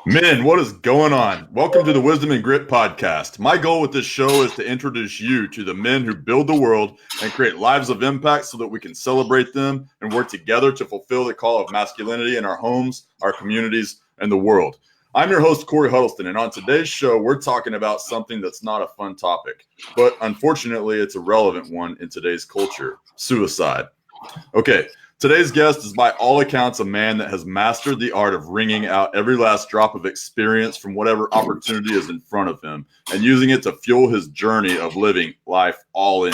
Men, what is going on? Welcome to the Wisdom and Grit podcast. My goal with this show is to introduce you to the men who build the world and create lives of impact so that we can celebrate them and work together to fulfill the call of masculinity in our homes, our communities, and the world. I'm your host, Corey Huddleston, and on today's show, we're talking about something that's not a fun topic, but unfortunately, it's a relevant one in today's culture: suicide. Okay. Today's guest is by all accounts a man that has mastered the art of wringing out every last drop of experience from whatever opportunity is in front of him and using it to fuel his journey of living life all in.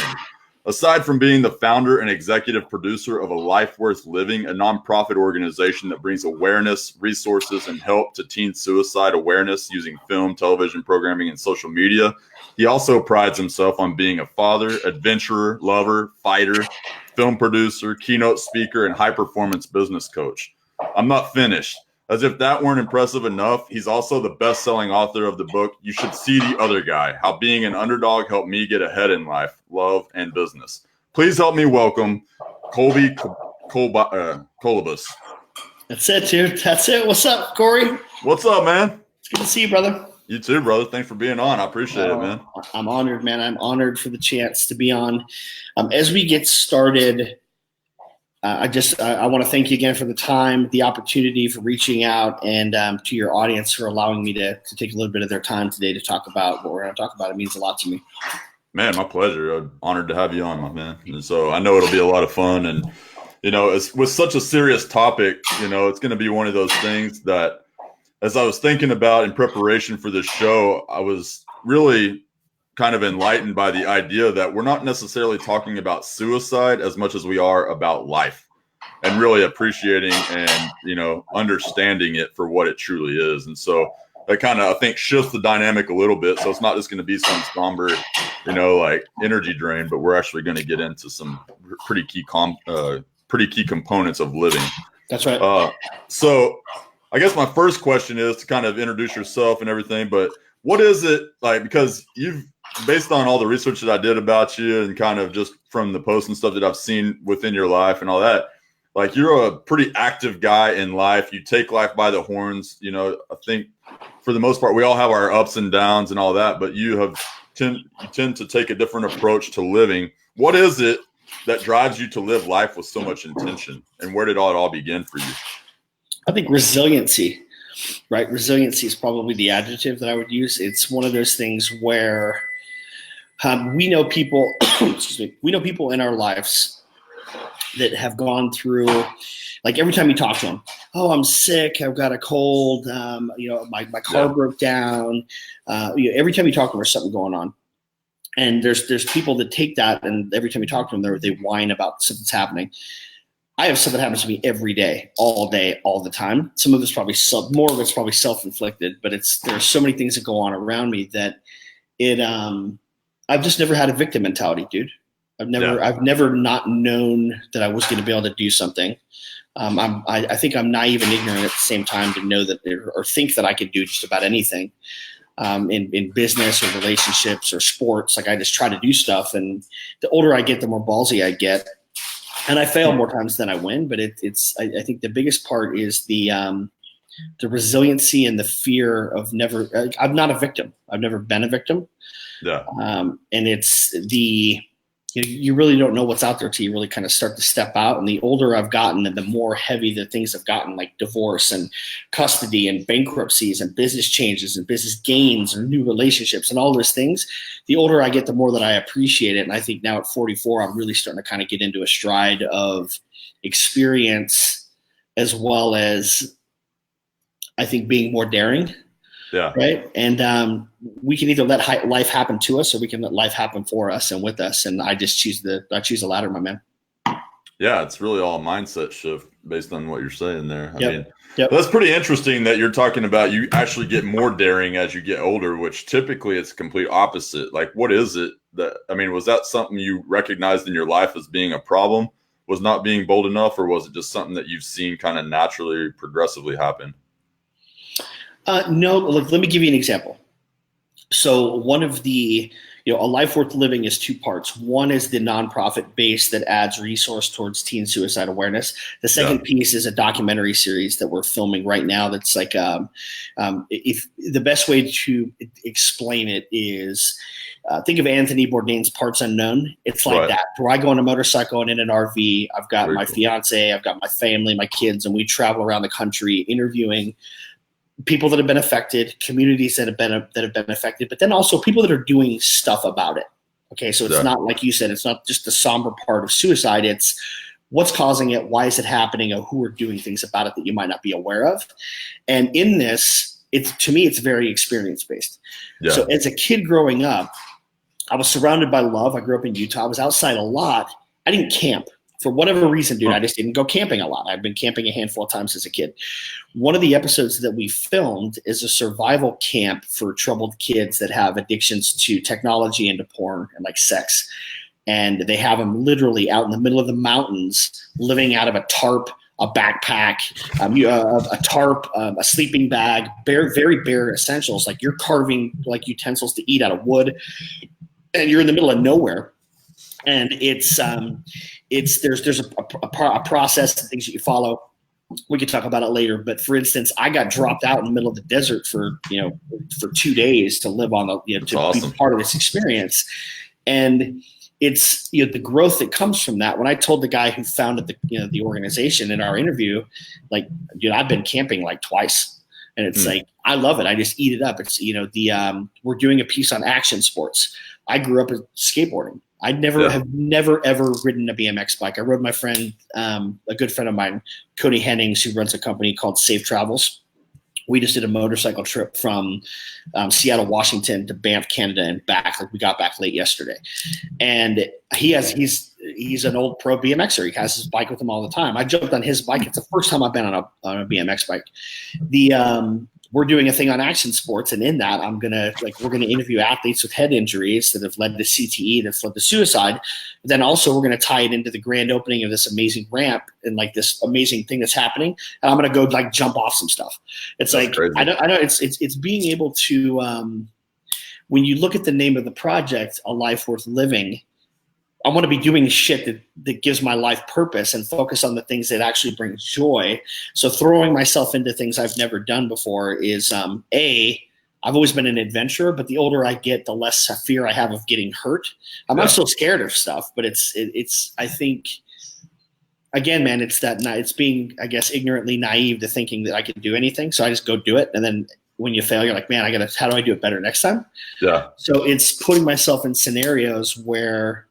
Aside from being the founder and executive producer of A Life Worth Living, a nonprofit organization that brings awareness, resources, and help to teen suicide awareness using film, television programming, and social media, he also prides himself on being a father, adventurer, lover, fighter, film producer, keynote speaker, and high-performance business coach. I'm not finished. As if that weren't impressive enough, he's also the best-selling author of the book, You Should See the Other Guy, How Being an Underdog Helped Me Get Ahead in Life, Love, and Business. Please help me welcome Kolby Kolobus. That's it, dude. That's it. What's up, Corey? What's up, man? It's good to see you, brother. You too, brher. Thanks for being on. I appreciate it, man. I'm honored, man. I'm honored for the chance to be on. As we get started, I want to thank you again for the time, the opportunity, for reaching out, and to your audience for allowing me to take a little bit of their time today to talk about what we're going to talk about. It means a lot to me. Man, my pleasure. I'm honored to have you on, my man. And so I know it'll be a lot of fun. And, it's with such a serious topic, it's going to be one of those things that, as I was thinking about in preparation for this show, I was really kind of enlightened by the idea that we're not necessarily talking about suicide as much as we are about life, and really appreciating and, understanding it for what it truly is. And so that kind of, I think, shifts the dynamic a little bit. So it's not just going to be some somber, like energy drain, but we're actually going to get into some pretty key components of living. That's right. So I guess my first question is to kind of introduce yourself and everything, but what is it like, because based on all the research that I did about you and kind of just from the posts and stuff that I've seen within your life and all that, like, you're a pretty active guy in life. You take life by the horns. I think for the most part, we all have our ups and downs and all that, but you tend to take a different approach to living. What is it that drives you to live life with so much intention, and where did it all begin for you? I think resiliency, right? Resiliency is probably the adjective that I would use. It's one of those things where we know people, we know people in our lives that have gone through, like, every time you talk to them, oh, I'm sick, I've got a cold, my car broke down. Every time you talk to them, there's something going on. And there's people that take that, and every time you talk to them, they whine about something that's happening. I have stuff that happens to me every day, all the time. Some of it's probably more of it's probably self-inflicted, but there's so many things that go on around me that I've just never had a victim mentality, dude. I've never not known that I was going to be able to do something. I think I'm naive and ignorant at the same time to know that or think that I could do just about anything in business or relationships or sports. Like, I just try to do stuff, and the older I get, the more ballsy I get. And I fail more times than I win, but I think the biggest part is the resiliency and the fear of never. I'm not a victim. I've never been a victim. Yeah. And it's you really don't know what's out there till you really kind of start to step out. And the older I've gotten, and the more heavy the things have gotten, like divorce and custody and bankruptcies and business changes and business gains and new relationships and all those things, the older I get, the more that I appreciate it. And I think now at 44, I'm really starting to kind of get into a stride of experience, as well as, I think, being more daring. Yeah. Right. And we can either let life happen to us, or we can let life happen for us and with us. And I just choose the latter, my man. Yeah. It's really all a mindset shift based on what you're saying there. I mean, Yep. That's pretty interesting that you're talking about you actually get more daring as you get older, which typically it's complete opposite. Like, what is it was that something you recognized in your life as being a problem, was not being bold enough, or was it just something that you've seen kind of naturally, progressively happen? No, look, let me give you an example. So one of the, A life worth living is two parts. One is the nonprofit base that adds resource towards teen suicide awareness. The second piece is a documentary series that we're filming right now. That's like, if the best way to explain it is, think of Anthony Bourdain's Parts Unknown. It's like that, where I go on a motorcycle and in an RV. I've got my fiance, I've got my family, my kids, and we travel around the country interviewing people that have been affected, communities that have been affected, but then also people that are doing stuff about it. Okay, so it's not, like you said, it's not just the somber part of suicide. It's what's causing it, why is it happening, or who are doing things about it that you might not be aware of. And in this, to me, it's very experience based. Yeah. So as a kid growing up, I was surrounded by love. I grew up in Utah. I was outside a lot. I didn't camp. For whatever reason, dude, I just didn't go camping a lot. I've been camping a handful of times as a kid. One of the episodes that we filmed is a survival camp for troubled kids that have addictions to technology and to porn and like sex. And they have them literally out in the middle of the mountains, living out of a tarp, a backpack, a tarp, a sleeping bag, very bare essentials. Like you're carving like utensils to eat out of wood, and you're in the middle of nowhere. And there's a process and things that you follow. We could talk about it later, but for instance, I got dropped out in the middle of the desert for 2 days to live on be part of this experience. And it's the growth that comes from that. When I told the guy who founded the organization in our interview, like, dude, I've been camping like twice, and it's like I love it. I just eat it up. It's we're doing a piece on action sports. I grew up skateboarding. I have never ever ridden a BMX bike. I rode my friend, a good friend of mine, Cody Hennings, who runs a company called Safe Travels. We just did a motorcycle trip from Seattle, Washington to Banff, Canada, and back. Like we got back late yesterday, and he's an old pro BMXer. He has his bike with him all the time. I jumped on his bike. It's the first time I've been on a BMX bike. We're doing a thing on action sports, and in that, we're gonna interview athletes with head injuries that have led to CTE, that's led to suicide. But then also, we're gonna tie it into the grand opening of this amazing ramp and like this amazing thing that's happening. And I'm gonna go like jump off some stuff. It's that's like crazy. I know it's being able to when you look at the name of the project, A Life Worth Living. I want to be doing shit that gives my life purpose and focus on the things that actually bring joy. So throwing myself into things I've never done before is, I've always been an adventurer, but the older I get, the less fear I have of getting hurt. I'm still scared of stuff, but it's, I think, again, man, it's being, I guess, ignorantly naive to thinking that I can do anything. So I just go do it. And then when you fail, you're like, man, how do I do it better next time? Yeah. So it's putting myself in scenarios where,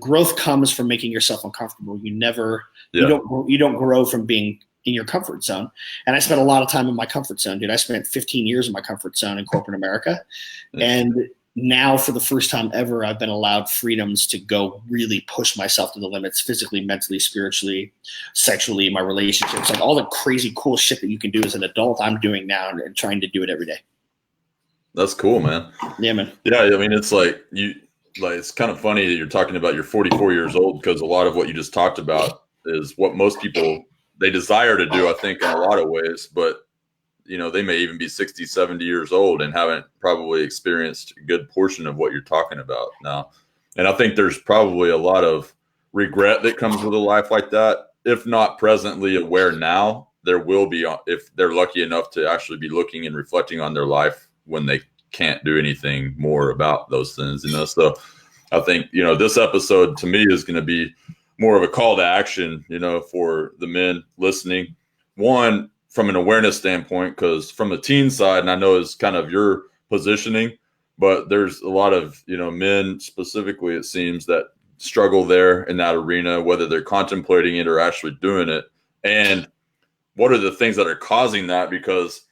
growth comes from making yourself uncomfortable. You don't grow from being in your comfort zone. And I spent a lot of time in my comfort zone, dude. I spent 15 years in my comfort zone in corporate America. And now for the first time ever, I've been allowed freedoms to go really push myself to the limits, physically, mentally, spiritually, sexually, my relationships, like all the crazy cool shit that you can do as an adult, I'm doing now and trying to do it every day. That's cool, man. Yeah, man. Yeah. I mean, it's it's kind of funny that you're talking about you're 44 years old, because a lot of what you just talked about is what most people, they desire to do, I think, in a lot of ways, but they may even be 60, 70 years old and haven't probably experienced a good portion of what you're talking about now. And I think there's probably a lot of regret that comes with a life like that. If not presently aware now, there will be, if they're lucky enough to actually be looking and reflecting on their life when they can't do anything more about those things, So I think, this episode to me is going to be more of a call to action, for the men listening. One, from an awareness standpoint, because from the teen side, and I know is kind of your positioning, but there's a lot of, men specifically, it seems, that struggle there in that arena, whether they're contemplating it or actually doing it. And what are the things that are causing that? Because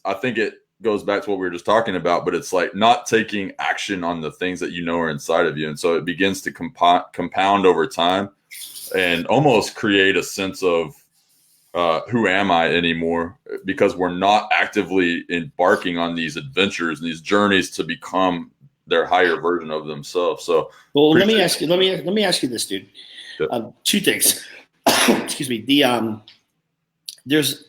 I think it goes back to what we were just talking about, but it's like not taking action on the things that are inside of you. And so it begins to compound over time and almost create a sense of who am I anymore, because we're not actively embarking on these adventures and these journeys to become their higher version of themselves. So, well, let me ask you this, dude. Two things. Excuse me. there's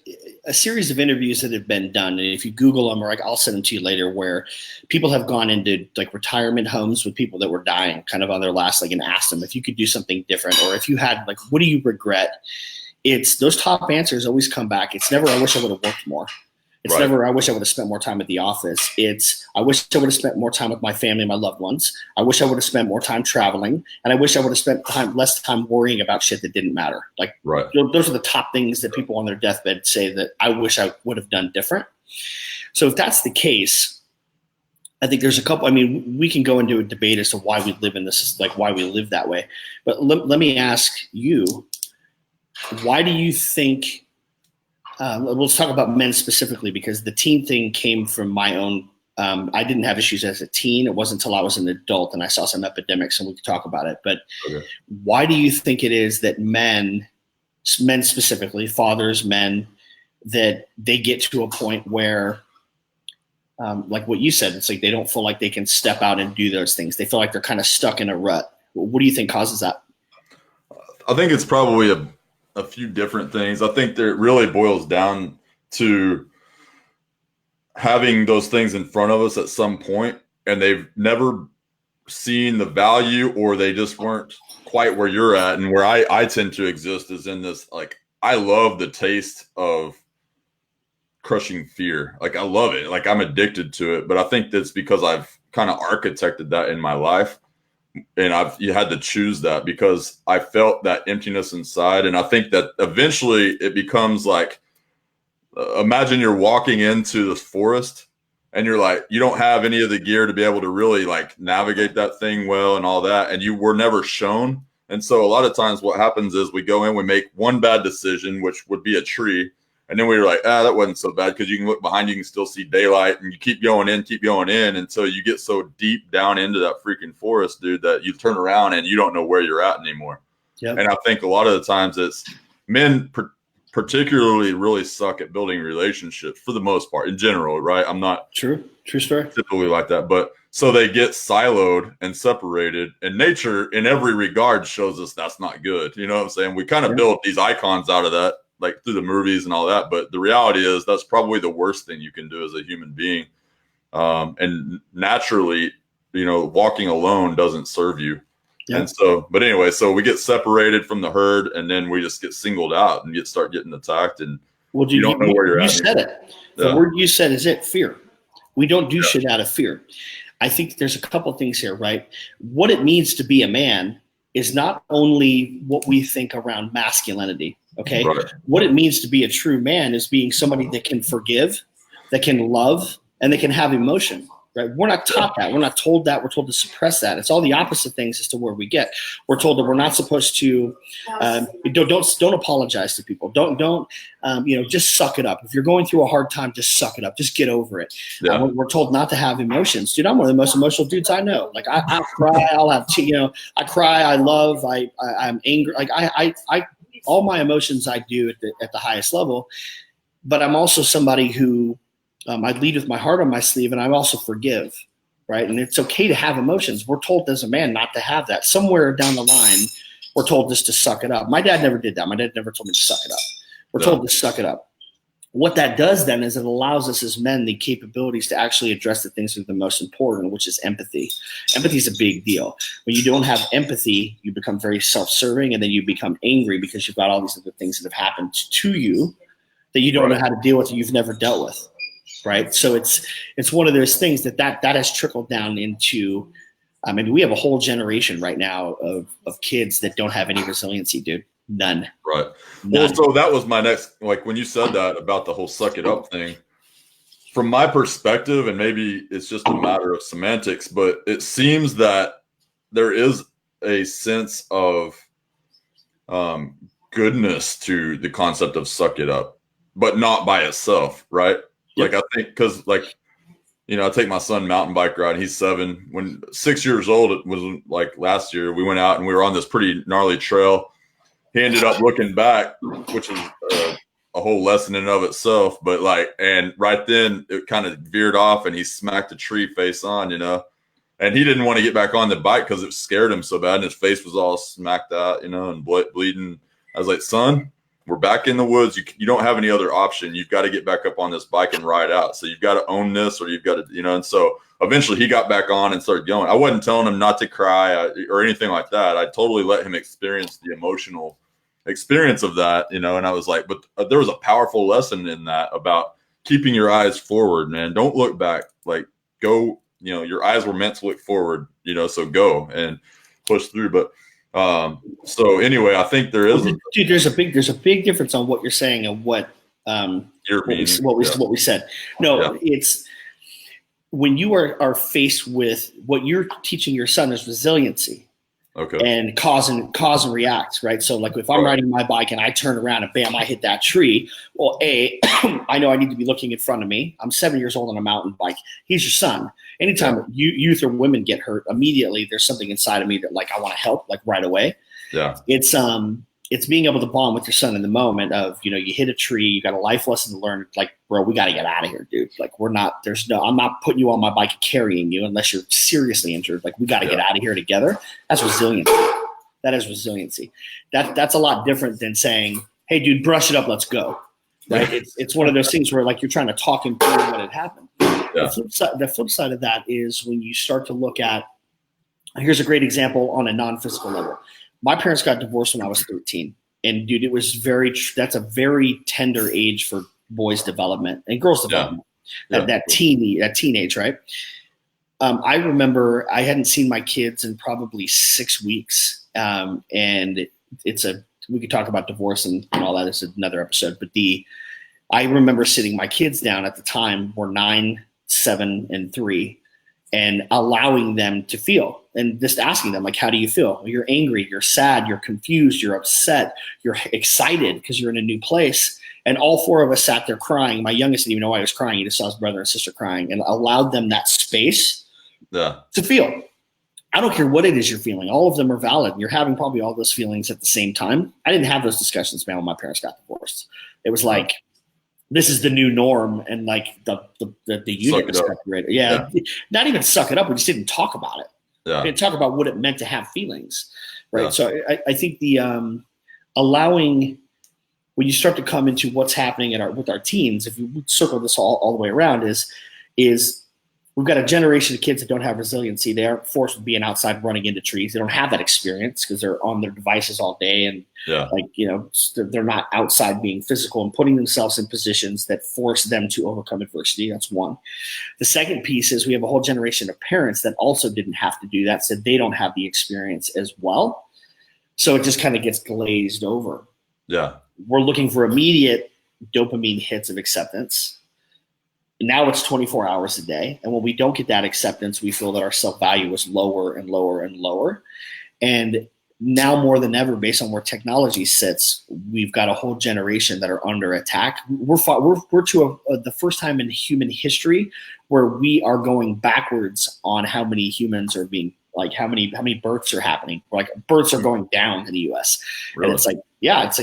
a series of interviews that have been done, and if you Google them, or I'll send them to you later, where people have gone into like retirement homes with people that were dying kind of on their last leg and asked them if you could do something different, or if you had, like, what do you regret? It's those top answers always come back. It's never, I wish I would have worked more. It's Right. never, I wish I would have spent more time at the office. It's, I wish I would have spent more time with my family and my loved ones. I wish I would have spent more time traveling. And I wish I would have spent less time worrying about shit that didn't matter. Like, Right. those are the top things that people on their deathbed say that I wish I would have done different. So if that's the case, I think there's a couple, I mean, we can go into a debate as to why we live in this, like why we live that way. But let me ask you, why do you think, let's talk about men specifically, because the teen thing came from my own. I didn't have issues as a teen. It wasn't until I was an adult and I saw some epidemics, and we could talk about it. But Okay. why do you think it is that men specifically, fathers, men, that they get to a point where, like what you said, it's like they don't feel like they can step out and do those things. They feel like they're kind of stuck in a rut. What do you think causes that? I think it's probably a few different things. I think that it really boils down to having those things in front of us at some point, and they've never seen the value, or they just weren't quite where you're at. And where I tend to exist is in this, like, I love the taste of crushing fear. Like, I love it. Like, I'm addicted to it. But I think that's because I've kind of architected that in my life. And you had to choose that because I felt that emptiness inside. And I think that eventually it becomes like, imagine you're walking into this forest and you're like, you don't have any of the gear to be able to really like navigate that thing well and all that. And you were never shown. And so a lot of times what happens is we go in, we make one bad decision, which would be a tree. And then we were like, that wasn't so bad, because you can look behind, you can still see daylight, and you keep going in until you get so deep down into that freaking forest, dude, that you turn around and you don't know where you're at anymore. Yep. And I think a lot of the times it's men particularly really suck at building relationships for the most part in general, right? I'm not true story. Typically like that, but so they get siloed and separated, and nature in every regard shows us that's not good. You know what I'm saying? We kind of build these icons out of that, like through the movies and all that. But the reality is that's probably the worst thing you can do as a human being. And naturally, walking alone doesn't serve you. Yeah. And so, but anyway, so we get separated from the herd, and then we just get singled out and start getting attacked. And you don't know where you're at. You said it. The word you said is it, fear. We don't do shit out of fear. I think there's a couple things here, right? What it means to be a man is not only what we think around masculinity, okay? Right. What it means to be a true man is being somebody that can forgive, that can love, and that can have emotion, right? We're not taught that. We're not told that. We're told to suppress that. It's all the opposite things as to where we get. We're told that we're not supposed to don't apologize to people. Don't just suck it up. If you're going through a hard time, just suck it up. Just get over it. Yeah. We're told not to have emotions. Dude, I'm one of the most emotional dudes I know. Like I'll cry. I'll have I cry. I love. I'm angry. Like I all my emotions I do at the highest level. But I'm also somebody who I lead with my heart on my sleeve, and I also forgive, right? And it's okay to have emotions. We're told as a man not to have that. Somewhere down the line, we're told just to suck it up. My dad never did that. My dad never told me to suck it up. We're told to suck it up. What that does then is it allows us as men the capabilities to actually address the things that are the most important, which is empathy. Empathy is a big deal. When you don't have empathy, you become very self-serving, and then you become angry because you've got all these other things that have happened to you that you don't know how to deal with, that you've never dealt with. Right. So it's one of those things that has trickled down into, I mean, we have a whole generation right now of kids that don't have any resiliency, dude. None. Right. None. Well, so that was my next, like when you said that about the whole suck it up thing, from my perspective, and maybe it's just a matter of semantics, but it seems that there is a sense of goodness to the concept of suck it up, but not by itself. Right. Like, I think because, like, I take my son mountain bike ride. He's 7. When 6 years old, it was like last year, we went out and we were on this pretty gnarly trail. He ended up looking back, which is a whole lesson in and of itself. But and right then it kind of veered off and he smacked a tree face on, and he didn't want to get back on the bike because it scared him so bad. And his face was all smacked out, and bleeding. I was like, son, we're back in the woods. You don't have any other option. You've got to get back up on this bike and ride out. So you've got to own this, or you've got to, and so eventually he got back on and started going. I wasn't telling him not to cry or anything like that. I totally let him experience the emotional experience of that, and I was like, but there was a powerful lesson in that about keeping your eyes forward, man. Don't look back. Like, go, your eyes were meant to look forward, so go and push through. But so anyway, I think there is dude, there's a big difference on what you're saying and what we said. No, it's when you are faced with what you're teaching your son is resiliency. Okay. And cause and react, right? So like if I'm riding my bike and I turn around and bam, I hit that tree. Well, I know I need to be looking in front of me. I'm 7 years old on a mountain bike. He's your son. Anytime youth or women get hurt, immediately there's something inside of me that like I want to help, like right away. Yeah. It's being able to bond with your son in the moment of, you hit a tree, you got a life lesson to learn. Like, bro, we got to get out of here, dude. Like I'm not putting you on my bike and carrying you unless you're seriously injured. Like we got to get out of here together. That's resiliency. That is resiliency. That's a lot different than saying, hey dude, brush it up. Let's go. Right. It's one of those things where like you're trying to talk him through what had happened. Yeah. The flip side of that is when you start to look at, here's a great example on a non-physical level. My parents got divorced when I was 13, and dude, it was that's a very tender age for boys' development and girls' development. That teenage, right? I remember I hadn't seen my kids in probably 6 weeks, and we could talk about divorce and all that. It's another episode, but I remember sitting my kids down at the time were 9, 7, and 3. And allowing them to feel and just asking them, like, how do you feel? You're angry, you're sad, you're confused, you're upset, you're excited because you're in a new place. And all 4 of us sat there crying. My youngest didn't even know why he was crying. He just saw his brother and sister crying and allowed them that space to feel. I don't care what it is you're feeling. All of them are valid. You're having probably all those feelings at the same time. I didn't have those discussions, man, when my parents got divorced. It was like, this is the new norm, and like the unit was separated. Yeah, not even suck it up. We just didn't talk about it. Yeah, we didn't talk about what it meant to have feelings, right? Yeah. So I think the allowing when you start to come into what's happening with our teens, if you circle this all the way around, is we've got a generation of kids that don't have resiliency. They aren't forced with being outside running into trees. They don't have that experience because they're on their devices all day. And they're not outside being physical and putting themselves in positions that force them to overcome adversity. That's one. The second piece is we have a whole generation of parents that also didn't have to do that. So they don't have the experience as well. So it just kind of gets glazed over. Yeah. We're looking for immediate dopamine hits of acceptance. Now it's 24 hours a day. And when we don't get that acceptance, we feel that our self-value is lower and lower and lower. And now more than ever, based on where technology sits, we've got a whole generation that are under attack. We're to the first time in human history where we are going backwards on how many humans are being, like how many births are happening. Like births are going down in the US. Really? And it's like,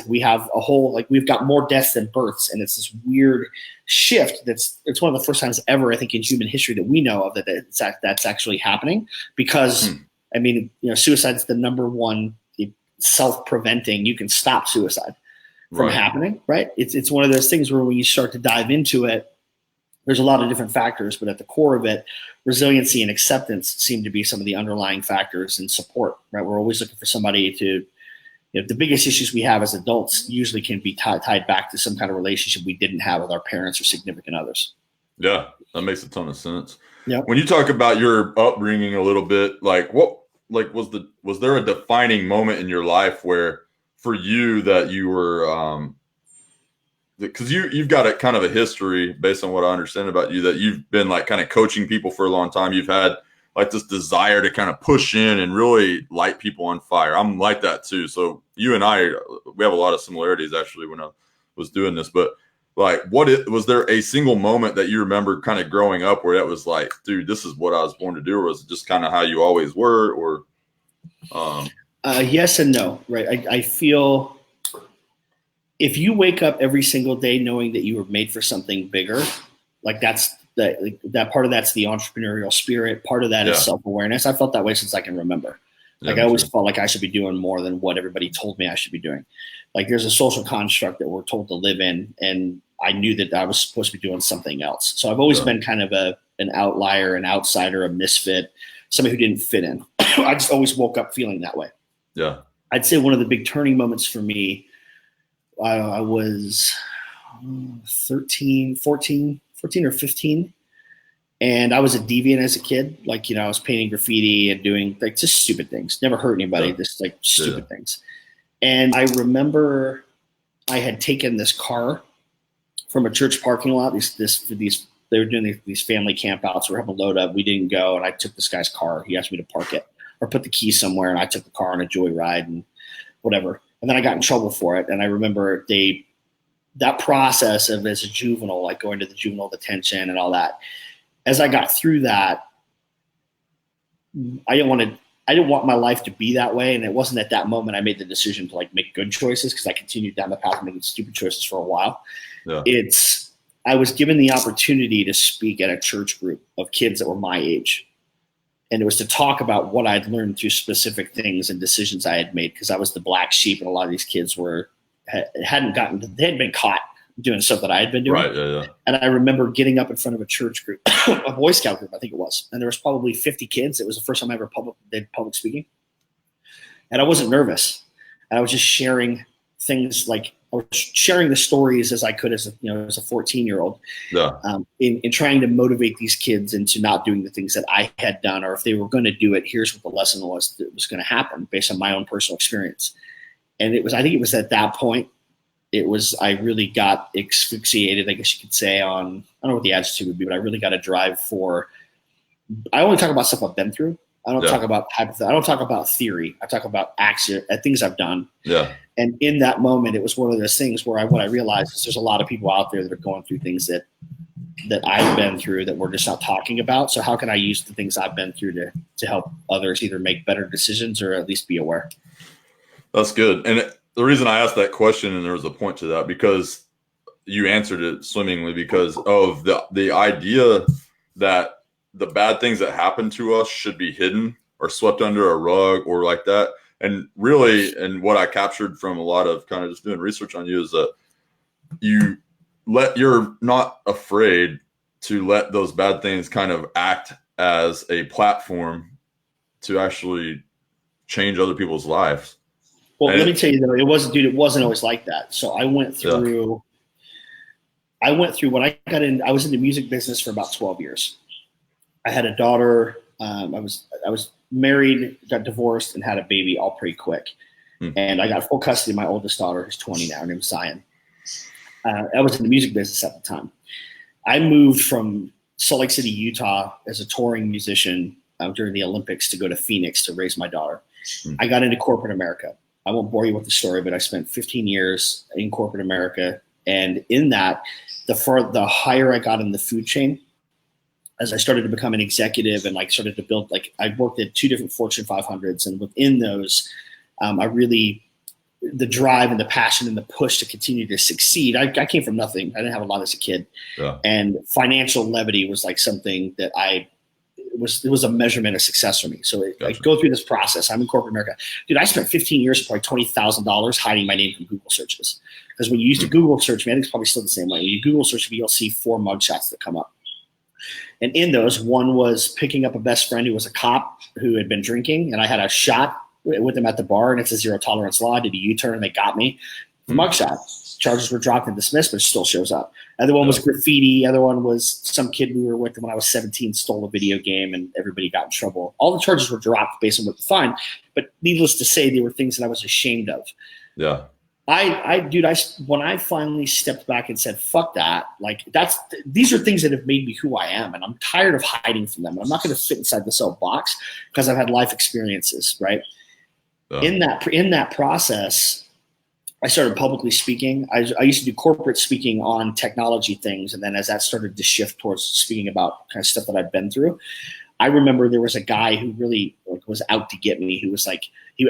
we have a whole, like we've got more deaths than births. And it's this weird shift it's one of the first times ever, I think, in human history that we know of that's actually happening because I mean, suicide is the number one self-preventing. You can stop suicide from happening, right? It's one of those things where when you start to dive into it, there's a lot of different factors, but at the core of it, resiliency and acceptance seem to be some of the underlying factors and support, right? We're always looking for somebody to, the biggest issues we have as adults usually can be tied back to some kind of relationship we didn't have with our parents or significant others. Yeah, that makes a ton of sense. Yeah. When you talk about your upbringing a little bit, was there a defining moment in your life where for you that you were, because you've got a kind of a history based on what I understand about you, that you've been like kind of coaching people for a long time. You've had like this desire to kind of push in and really light people on fire. I'm like that too. So you and I, we have a lot of similarities actually when I was doing this, but like was there a single moment that you remember kind of growing up where that was like, dude, this is what I was born to do? Or was it just kind of how you always were? Or yes and no, right? I feel if you wake up every single day knowing that you were made for something bigger, like that part of that's the entrepreneurial spirit. Part of that is self-awareness. I felt that way since I can remember. Like I always felt like I should be doing more than what everybody told me I should be doing. Like there's a social construct that we're told to live in, and I knew that I was supposed to be doing something else. So I've always been kind of an outlier, an outsider, a misfit, somebody who didn't fit in. I just always woke up feeling that way. Yeah. I'd say one of the big turning moments for me, I was 14 or 15. And I was a deviant as a kid. Like, I was painting graffiti and doing like just stupid things. Never hurt anybody, just like stupid things. And I remember I had taken this car from a church parking lot. They were doing these family campouts. We were having a load up. We didn't go, and I took this guy's car. He asked me to park it or put the keys somewhere, and I took the car on a joyride and whatever. And then I got in trouble for it. And I remember that process of as a juvenile, like going to the juvenile detention and all that. As I got through that, I didn't want my life to be that way. And it wasn't at that moment I made the decision to like make good choices, because I continued down the path of making stupid choices for a while. Yeah. I was given the opportunity to speak at a church group of kids that were my age. And it was to talk about what I'd learned through specific things and decisions I had made, because I was the black sheep, and a lot of these kids they hadn't been caught doing stuff that I had been doing. Right, yeah. And I remember getting up in front of a church group, a Boy Scout group, I think it was. And there was probably 50 kids. It was the first time I ever did public speaking. And I wasn't nervous. And I was just sharing things, like I was sharing the stories as I could as a 14-year-old, in trying to motivate these kids into not doing the things that I had done, or if they were going to do it, here's what the lesson was that was going to happen based on my own personal experience. And I think it was at that point, I really got asphyxiated, I guess you could say, on, I don't know what the adjective would be, but I really got a drive for, I only talk about stuff I've been through. I don't talk about I don't talk about theory. I talk about action, things I've done. Yeah. And in that moment, it was one of those things where what I realized is there's a lot of people out there that are going through things that I've been through that we're just not talking about. So how can I use the things I've been through to help others either make better decisions or at least be aware? That's good. And the reason I asked that question, and there was a point to that, because you answered it swimmingly, because of the idea that the bad things that happen to us should be hidden or swept under a rug or like that. And really, and what I captured from a lot of kind of just doing research on you is that you're not afraid to let those bad things kind of act as a platform to actually change other people's lives. Well, let me tell you though, it wasn't always like that. So I went through when I got in, I was in the music business for about 12 years. I had a daughter. I was married, got divorced, and had a baby all pretty quick. And I got full custody of my oldest daughter, who's 20 now, her name's Zion. I was in the music business at the time. I moved from Salt Lake City, Utah as a touring musician during the Olympics to go to Phoenix to raise my daughter. I got into corporate America. I won't bore you with the story, but I spent 15 years in corporate America. And in that, the higher I got in the food chain, as I started to become an executive and started to build, I worked at 2 different Fortune 500s. And within those, the drive and the passion and the push to continue to succeed. I came from nothing. I didn't have a lot as a kid. Yeah. And financial levity was something that it was a measurement of success for me. So I go through this process. I'm in corporate America. Dude, I spent 15 years for $20,000 hiding my name from Google searches. Because when you used to Google search me, I think it's probably still the same way. When you Google search me, you'll see 4 mugshots that come up. And in those, one was picking up a best friend who was a cop who had been drinking. And I had a shot with him at the bar, and it's a zero tolerance law. I did a U-turn and they got me. Mugshot. Charges were dropped and dismissed, but it still shows up. Other one was graffiti. Other one was some kid we were with when I was 17 stole a video game and everybody got in trouble. All the charges were dropped based on what the fine, but needless to say, they were things that I was ashamed of. Yeah. When I finally stepped back and said, fuck that, these are things that have made me who I am, and I'm tired of hiding from them. I'm not going to fit inside this old box because I've had life experiences, right? Yeah. In that process, I started publicly speaking. I used to do corporate speaking on technology things. And then as that started to shift towards speaking about kind of stuff that I've been through, I remember there was a guy who really was out to get me, who was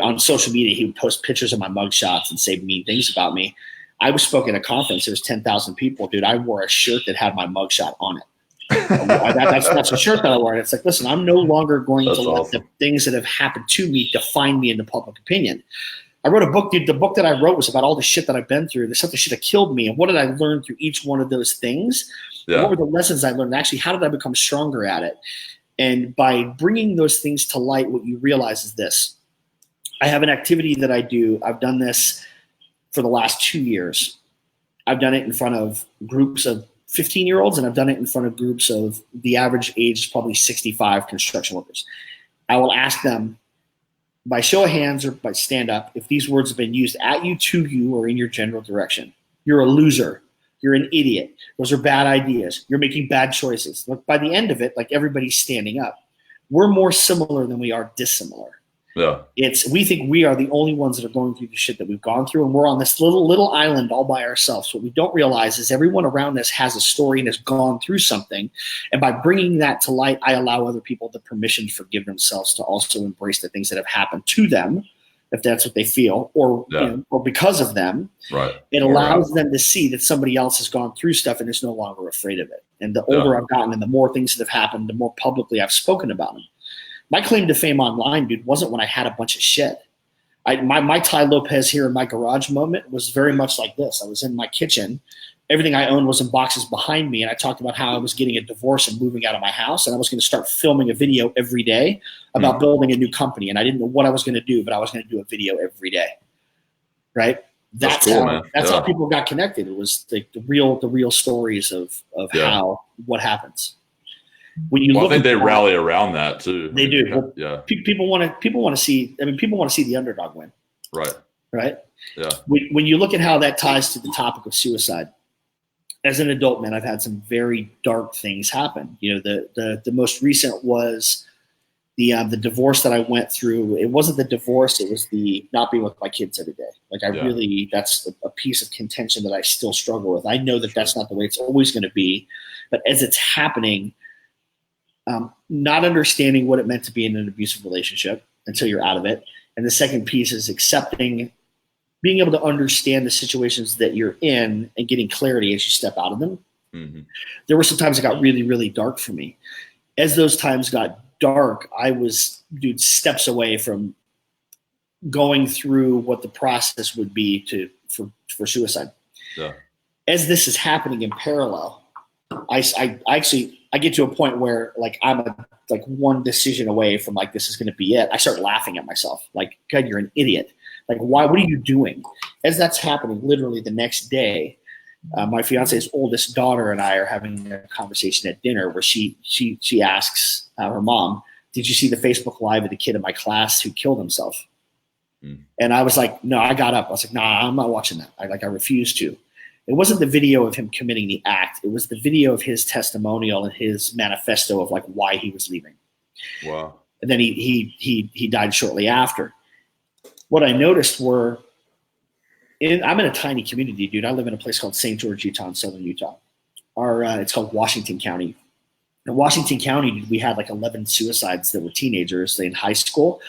on social media, he would post pictures of my mugshots and say mean things about me. I was spoke at a conference. There was 10,000 people. Dude, I wore a shirt that had my mugshot on it. That's a shirt that I wear. It's like, listen, I'm no longer going That's to let awesome. the things that have happened to me define me in the public opinion. I wrote a book, dude. The book that I wrote was about all the shit that I've been through, the stuff that should have killed me, and what did I learn through each one of those things? Yeah. What were the lessons I learned? Actually, how did I become stronger at it? And by bringing those things to light, what you realize is this. I have an activity that I do. I've done this for the last 2 years. I've done it in front of groups of 15-year-olds, and I've done it in front of groups of the average age is probably 65 construction workers. I will ask them by show of hands or by stand up if these words have been used at you, to you, or in your general direction. You're a loser. You're an idiot. Those are bad ideas. You're making bad choices. Look, by the end of it, like everybody's standing up. We're more similar than we are dissimilar. Yeah. We think we are the only ones that are going through the shit that we've gone through, and we're on this little island all by ourselves. What we don't realize is everyone around us has a story and has gone through something, and by bringing that to light, I allow other people the permission to forgive themselves, to also embrace the things that have happened to them, if that's what they feel, or or because of them. Right. It allows them to see that somebody else has gone through stuff and is no longer afraid of it. And the older I've gotten, and the more things that have happened, the more publicly I've spoken about them. My claim to fame online, dude, wasn't when I had a bunch of shit. My Ty Lopez here in my garage moment was very much like this. I was in my kitchen. Everything I owned was in boxes behind me, and I talked about how I was getting a divorce and moving out of my house, and I was going to start filming a video every day about building a new company, and I didn't know what I was going to do, but I was going to do a video every day, right? That's cool, man. That's how people got connected. It was the real stories of how what happens. When you look, I think they rally around that too. They do. Yeah. People want to see. I mean, people want to see the underdog win. Right. Right. Yeah. When you look at how that ties to the topic of suicide, as an adult, man, I've had some very dark things happen. You know, the most recent was the divorce that I went through. It wasn't the divorce; it was the not being with my kids every day. Like really, that's a piece of contention that I still struggle with. I know that that's not the way it's always going to be, but as it's happening. Not understanding what it meant to be in an abusive relationship until you're out of it. And the second piece is being able to understand the situations that you're in and getting clarity as you step out of them. Mm-hmm. There were some times it got really, really dark for me. As those times got dark, I was, steps away from going through what the process would be for suicide. Yeah. As this is happening in parallel, I get to a point where like I'm one decision away from like this is going to be it. I start laughing at myself. Like, God, you're an idiot. Like, why? What are you doing? As that's happening, literally the next day, my fiance's oldest daughter and I are having a conversation at dinner where she asks her mom, "Did you see the Facebook Live of the kid in my class who killed himself?" And I was like, "No." I got up. I was like, "Nah, I'm not watching that." I refused to. It wasn't the video of him committing the act. It was the video of his testimonial and his manifesto of like why he was leaving. Wow. And then he died shortly after. What I noticed were, I'm in a tiny community, dude. I live in a place called St. George, Utah, in southern Utah. It's called Washington County. In Washington County, we had like 11 suicides that were teenagers in high school.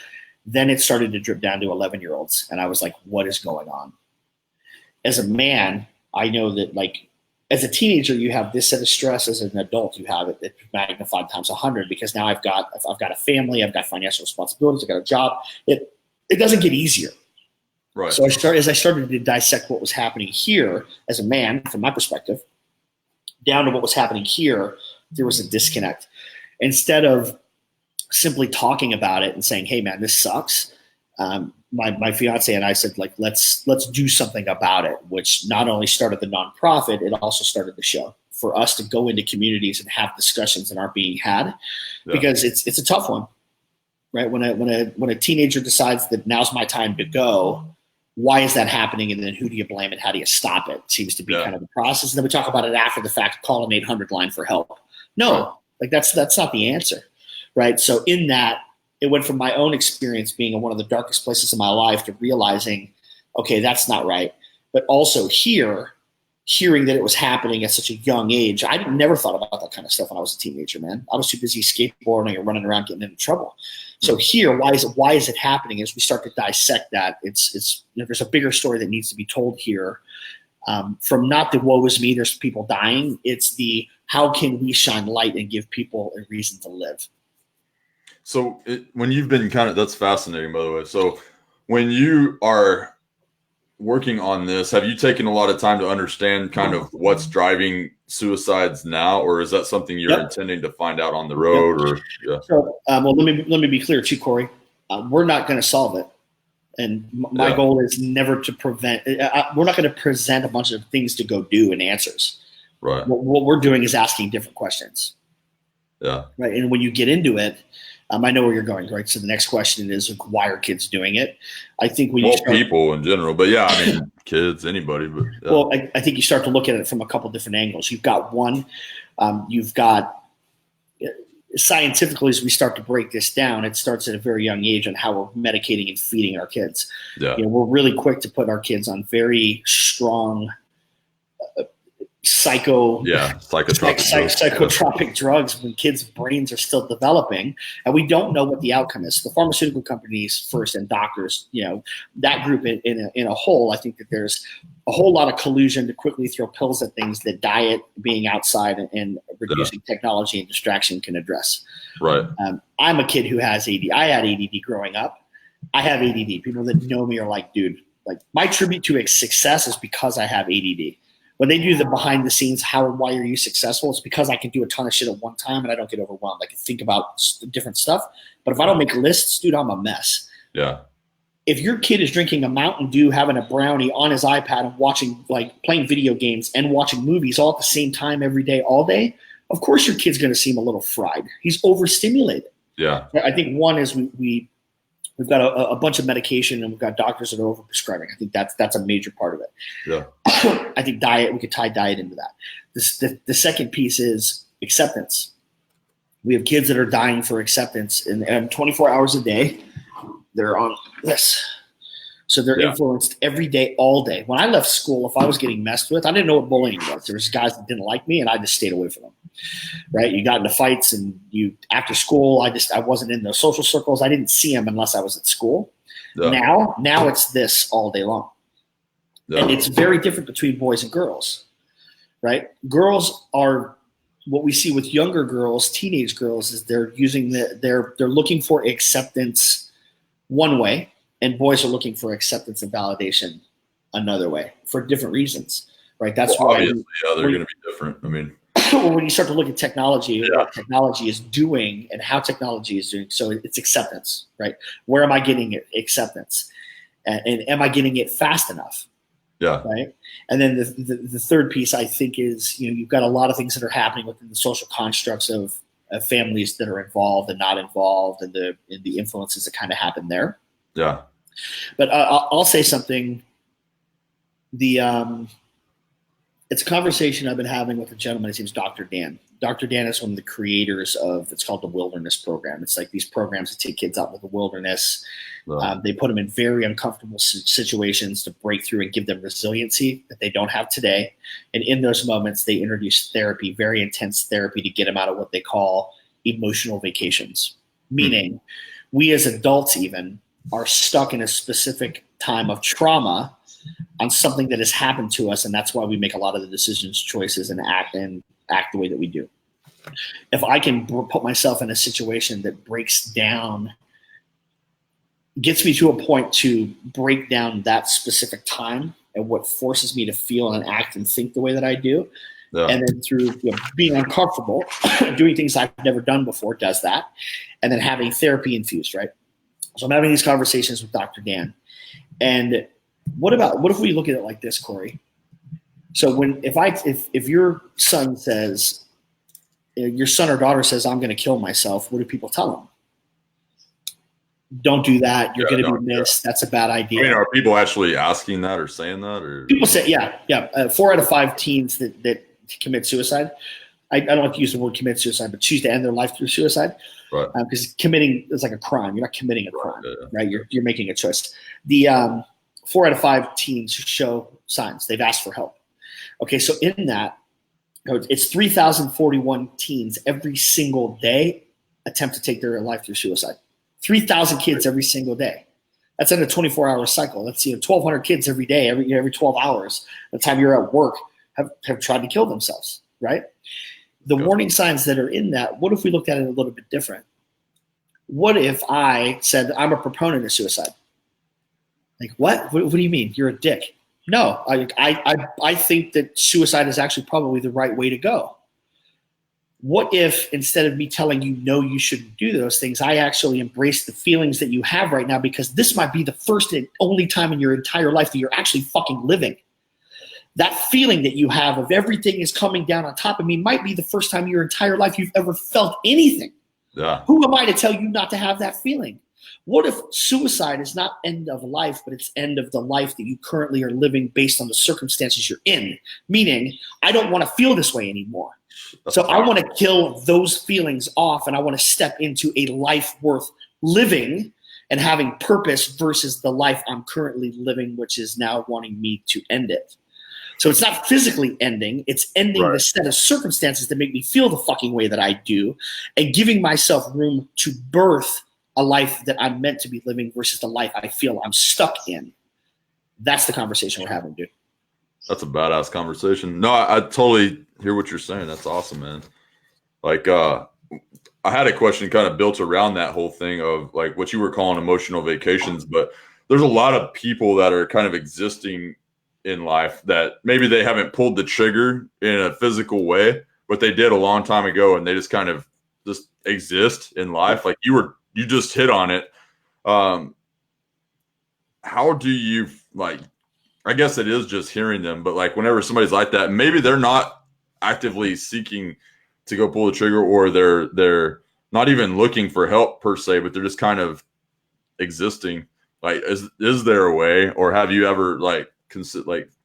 Then it started to drip down to 11-year-olds. And I was like, what is going on? As a man, I know that like as a teenager, you have this set of stress. As an adult, you have it magnified times 100 because now I've got a family, I've got financial responsibilities, I've got a job. It doesn't get easier. Right. So as I started to dissect what was happening here as a man, from my perspective, down to what was happening here, there was a disconnect. Instead of simply talking about it and saying, "Hey, man, this sucks," my fiance and I said, like, let's do something about it, which not only started the nonprofit, it also started the show for us to go into communities and have discussions that aren't being had because it's a tough one, right? When a teenager decides that now's my time to go, why is that happening? And then who do you blame and how do you stop it? Seems to be kind of the process. And then we talk about it after the fact, call an 800 line for help. No, like that's not the answer, right? So in that, it went from my own experience being in one of the darkest places in my life to realizing, okay, that's not right. But also hearing that it was happening at such a young age. I never thought about that kind of stuff when I was a teenager, man. I was too busy skateboarding and running around getting into trouble. So here, why is it happening? As we start to dissect that, it's there's a bigger story that needs to be told here. From not the woe is me, there's people dying. It's the how can we shine light and give people a reason to live? So when you've been that's fascinating, by the way. So when you are working on this, have you taken a lot of time to understand kind of what's driving suicides now, or is that something you're intending to find out on the road? Or So, well, let me be clear too, Corey. We're not going to solve it, and my goal is never to prevent. We're not going to present a bunch of things to go do and answers. Right. What we're doing is asking different questions. Yeah. Right. And when you get into it, I know where you're going, right? So the next question is, why are kids doing it? I think when people in general, but I mean, kids, anybody. But well, I think you start to look at it from a couple different angles. You've got one, you've got scientifically, as we start to break this down, it starts at a very young age on how we're medicating and feeding our kids. Yeah. We're really quick to put our kids on very strong psychotropic drugs when kids' brains are still developing, and we don't know what the outcome is. The pharmaceutical companies first, and doctors, that group in a whole. I think that there's a whole lot of collusion to quickly throw pills at things that diet, being outside, and reducing technology and distraction can address. Right. I'm a kid who has ADD. I had ADD growing up. I have ADD. People that know me are like, dude, like my tribute to success is because I have ADD. When they do the behind the scenes, why are you successful? It's because I can do a ton of shit at one time and I don't get overwhelmed. I can think about different stuff. But if I don't make lists, dude, I'm a mess. Yeah. If your kid is drinking a Mountain Dew, having a brownie on his iPad and watching, playing video games and watching movies all at the same time every day, all day, of course your kid's going to seem a little fried. He's overstimulated. Yeah. I think one is we've got a bunch of medication and we've got doctors that are overprescribing. I think that's a major part of it. Yeah. I think diet, we could tie diet into that. The second piece is acceptance. We have kids that are dying for acceptance and 24 hours a day, they're on this. So they're influenced every day, all day. When I left school, if I was getting messed with, I didn't know what bullying was. There was guys that didn't like me and I just stayed away from them. Right? You got into fights and after school, I wasn't in those social circles. I didn't see them unless I was at school. Yeah. Now it's this all day long. Yeah. And it's very different between boys and girls, right? Girls are what we see with younger girls, teenage girls, is they're using they're looking for acceptance one way, and boys are looking for acceptance and validation another way for different reasons, right? That's why obviously, they're going to be different. I mean, when you start to look at technology, what technology is doing and how technology is doing, so it's acceptance, right? Where am I getting it? Acceptance, and am I getting it fast enough? Yeah. Right. And then the third piece, I think, is you've got a lot of things that are happening within the social constructs of families that are involved and not involved, and the influences that kind of happen there. Yeah. But I'll say something. It's a conversation I've been having with a gentleman. His name's Dr. Dan. Dr. Dan is one of the creators of, it's called the Wilderness Program. It's like these programs that take kids out into the wilderness. Wow. They put them in very uncomfortable situations to break through and give them resiliency that they don't have today. And in those moments, they introduce therapy, very intense therapy, to get them out of what they call emotional vacations. Meaning, we as adults even are stuck in a specific time of trauma on something that has happened to us, and that's why we make a lot of the decisions, choices, and act the way that we do. If I can put myself in a situation that gets me to a point to break down that specific time and what forces me to feel and act and think the way that I do, and then through being uncomfortable, doing things I've never done before does that, and then having therapy infused, right? So I'm having these conversations with Dr. Dan, and what if we look at it like this, Corey? So if your son says, your son or daughter says, I'm going to kill myself, what do people tell them? Don't do that. You're going to be missed. That's a bad idea. I mean, are people actually asking that or saying that? Or people say, yeah. 4 out of 5 teens that commit suicide. I don't like to use the word commit suicide, but choose to end their life through suicide. Right. Because committing is like a crime. You're not committing a crime, right? You're making a choice. The 4 out of 5 teens show signs. They've asked for help. Okay, so in that, it's 3,041 teens every single day attempt to take their life through suicide. 3,000 kids every single day. That's in a 24-hour cycle. That's 1,200 kids every day, every 12 hours. The time you're at work have tried to kill themselves, right? The warning signs that are in that, what if we looked at it a little bit different? What if I said I'm a proponent of suicide? Like, what? What do you mean? You're a dick. No, I think that suicide is actually probably the right way to go. What if instead of me telling you, no, you shouldn't do those things, I actually embrace the feelings that you have right now, because this might be the first and only time in your entire life that you're actually fucking living. That feeling that you have of everything is coming down on top of me might be the first time in your entire life you've ever felt anything. Yeah. Who am I to tell you not to have that feeling? What if suicide is not end of life, but it's end of the life that you currently are living based on the circumstances you're in? Meaning, I don't want to feel this way anymore. So I want to kill those feelings off, and I want to step into a life worth living and having purpose versus the life I'm currently living, which is now wanting me to end it. So it's not physically ending, it's ending the set of circumstances that make me feel the fucking way that I do, and giving myself room to birth a life that I'm meant to be living versus the life I feel I'm stuck in. That's the conversation we're having, dude. That's a badass conversation. No, I totally hear what you're saying. That's awesome, man. Like, I had a question kind of built around that whole thing of like what you were calling emotional vacations, but there's a lot of people that are kind of existing in life that maybe they haven't pulled the trigger in a physical way, but they did a long time ago, and they just kind of just exist in life. Like you just hit on it. How do you, like, I guess it is just hearing them, but like whenever somebody's like that, maybe they're not actively seeking to go pull the trigger, or they're not even looking for help per se, but they're just kind of existing. Like, is there a way, or have you ever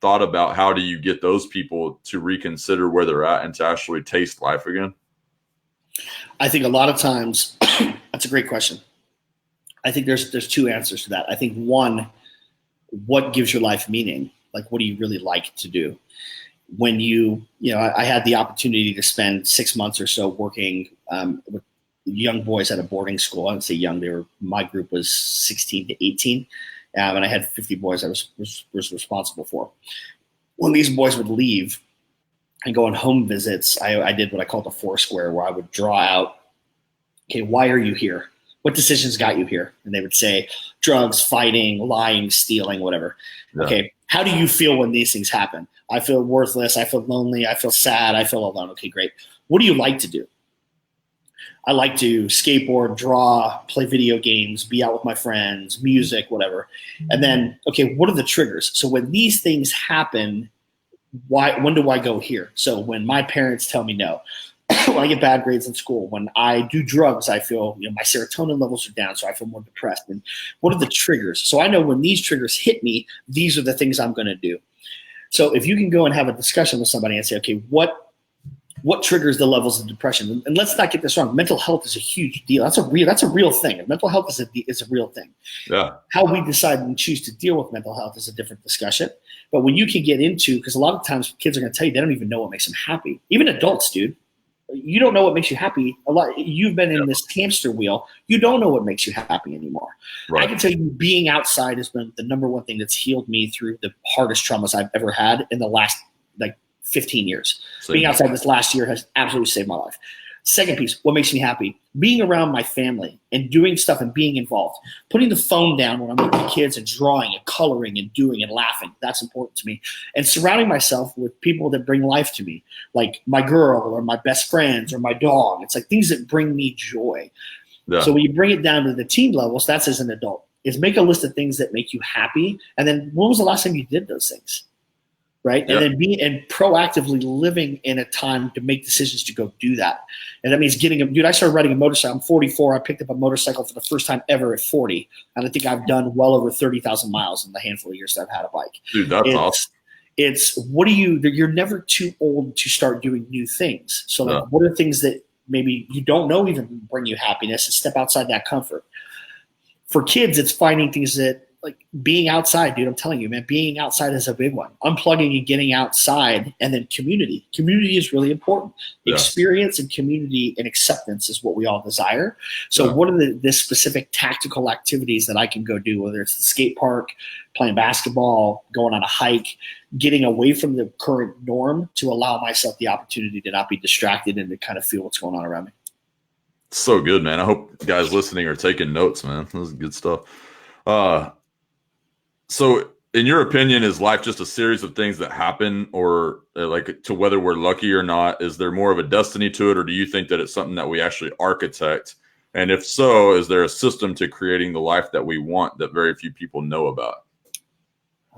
thought about how do you get those people to reconsider where they're at and to actually taste life again? I think a lot of times that's a great question. I think there's two answers to that. I think one, what gives your life meaning? Like, what do you really like to do? When I had the opportunity to spend 6 months or so working with young boys at a boarding school. I would say young. My group was 16 to 18. And I had 50 boys I was responsible for. When these boys would leave and go on home visits, I did what I called a Foursquare, where I would draw out, okay, why are you here? What decisions got you here? And they would say drugs, fighting, lying, stealing, whatever. Yeah. Okay, how do you feel when these things happen? I feel worthless. I feel lonely. I feel sad. I feel alone. Okay, great. What do you like to do? I like to skateboard, draw, play video games, be out with my friends, music, whatever. And then, okay, what are the triggers? So when these things happen, when do I go here? So when my parents tell me no, when I get bad grades in school, when I do drugs, I feel, my serotonin levels are down, so I feel more depressed. And what are the triggers? So I know when these triggers hit me, these are the things I'm going to do. So if you can go and have a discussion with somebody and say, okay, what triggers the levels of depression? And let's not get this wrong. Mental health is a huge deal. That's a real thing. Mental health is a real thing. Yeah. How we decide and choose to deal with mental health is a different discussion. But when you can get into, because a lot of times kids are going to tell you they don't even know what makes them happy. Even adults, dude. You don't know what makes you happy. You've been in this hamster wheel. You don't know what makes you happy anymore. Right. I can tell you, being outside has been the number one thing that's healed me through the hardest traumas I've ever had in the last 15 years. Being outside this last year has absolutely saved my life. Second piece, what makes me happy? Being around my family and doing stuff and being involved. Putting the phone down when I'm with my kids and drawing and coloring and doing and laughing. That's important to me. And surrounding myself with people that bring life to me, like my girl or my best friends or my dog. It's like things that bring me joy. Yeah. So when you bring it down to the teen levels, that's as an adult, is make a list of things that make you happy. And then when was the last time you did those things? Right. Yep. And then proactively living in a time to make decisions to go do that. And that means I started riding a motorcycle. I'm 44. I picked up a motorcycle for the first time ever at 40. And I think I've done well over 30,000 miles in the handful of years that I've had a bike. Dude, that's awesome. You're never too old to start doing new things. So what are things that maybe you don't know even bring you happiness, and step outside that comfort? For kids, it's finding things that like being outside, dude, I'm telling you, man, being outside is a big one. Unplugging and getting outside, and then community. Community is really important. Yeah. Experience and community and acceptance is what we all desire. So what are the specific tactical activities that I can go do, whether it's the skate park, playing basketball, going on a hike, getting away from the current norm to allow myself the opportunity to not be distracted and to kind of feel what's going on around me. So good, man. I hope guys listening are taking notes, man. This is good stuff. So in your opinion, is life just a series of things that happen, or like to whether we're lucky or not? Is there more of a destiny to it, or do you think that it's something that we actually architect? And if so, is there a system to creating the life that we want that very few people know about?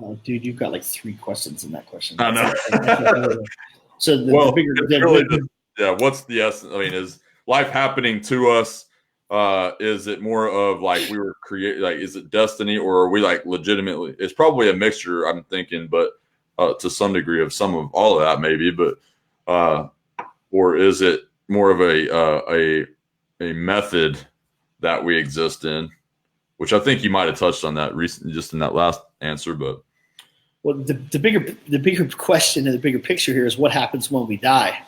Oh, dude, you've got like 3 questions in that question. I know. So the bigger, what's the essence? I mean, is life happening to us? Is it more of like we were created? Like, is it destiny, or are we like legitimately? It's probably a mixture, I'm thinking, but to some degree of some of all of that, maybe. But or is it more of a method that we exist in? Which I think you might have touched on that recently, just in that last answer. But well, the bigger question and the bigger picture here is what happens when we die,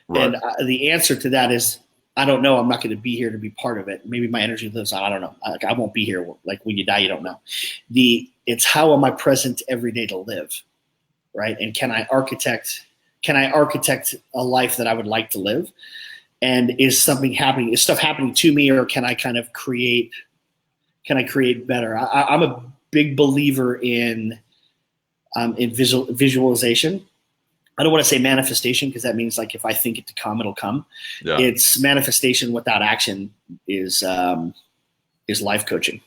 right. And the answer to that is, I don't know. I'm not going to be here to be part of it. Maybe my energy lives on. I don't know. I won't be here. Like when you die, you don't know. It's how am I present every day to live, right? And can I architect a life that I would like to live? And is something happening? Is stuff happening to me, or can I kind of create? Can I create better? I'm a big believer in visualization. I don't want to say manifestation, because that means like if I think it to come, it'll come. Yeah. It's manifestation without action is life coaching,